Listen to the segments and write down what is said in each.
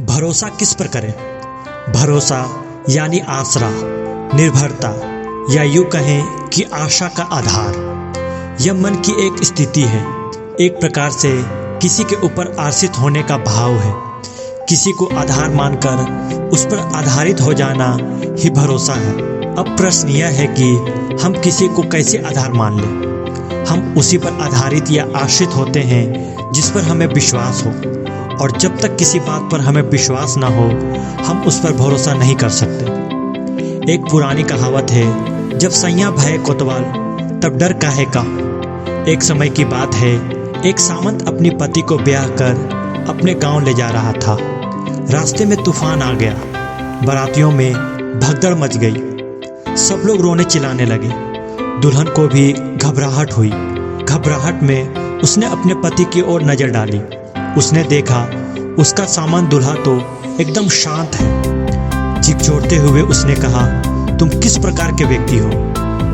भरोसा किस पर करें? भरोसा यानी आसरा, निर्भरता या यूं कहें कि आशा का आधार। यह मन की एक स्थिति है, एक प्रकार से किसी के ऊपर आश्रित होने का भाव है। किसी को आधार मानकर उस पर आधारित हो जाना ही भरोसा है। अब प्रश्न यह है कि हम किसी को कैसे आधार मान लें। हम उसी पर आधारित या आश्रित होते हैं जिस पर हमें विश्वास हो, और जब तक किसी बात पर हमें विश्वास ना हो हम उस पर भरोसा नहीं कर सकते। एक पुरानी कहावत है, जब सैया भय कोतवाल तब डर काहे का। एक समय की बात है, एक सामंत अपनी पति को ब्याह कर अपने गांव ले जा रहा था। रास्ते में तूफान आ गया, बारातियों में भगदड़ मच गई, सब लोग रोने चिल्लाने लगे। दुल्हन को भी घबराहट हुई। घबराहट में उसने अपने पति की ओर नजर डाली। उसने देखा उसका सामान दूल्हा तो एकदम शांत है। झिकझोरते हुए उसने कहा, तुम किस प्रकार के व्यक्ति हो?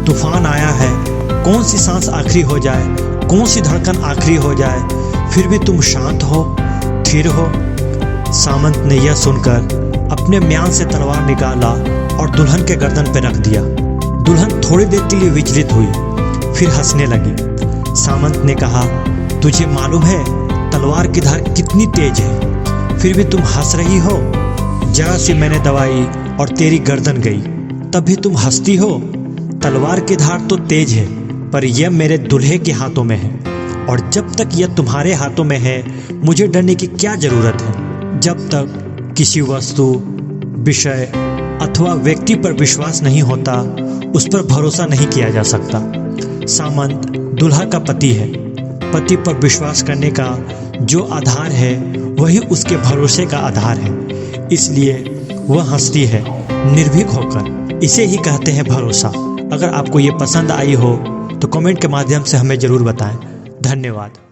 तूफान आया है, कौन सी सांस आखिरी हो जाए, कौन सी धड़कन आखिरी हो जाए, फिर भी तुम शांत हो, स्थिर हो। सामंत ने यह सुनकर अपने म्यान से तलवार निकाला और दुल्हन के गर्दन पर रख दिया। दुल्हन थोड़ी देर के लिए विचलित हुई, फिर हंसने लगी। सामंत ने कहा, तुझे मालूम है तलवार की धार कितनी तेज है, फिर भी तुम हंस रही हो। जरा सी मैंने दबाई और तेरी गर्दन गई, तब भी तुम हंसती हो। तलवार की धार तो तेज है, पर यह मेरे दूल्हे के हाथों में है, और जब तक यह तुम्हारे हाथों में है मुझे डरने की क्या जरूरत है। जब तक किसी वस्तु, विषय अथवा व्यक्ति पर विश्वास नहीं होता उस पर भरोसा नहीं किया जा सकता। सामंत दूल्हा का पति है। पति पर विश्वास करने का जो आधार है वही उसके भरोसे का आधार है, इसलिए वह हंसती है निर्भीक होकर। इसे ही कहते हैं भरोसा। अगर आपको ये पसंद आई हो तो कमेंट के माध्यम से हमें ज़रूर बताएं। धन्यवाद।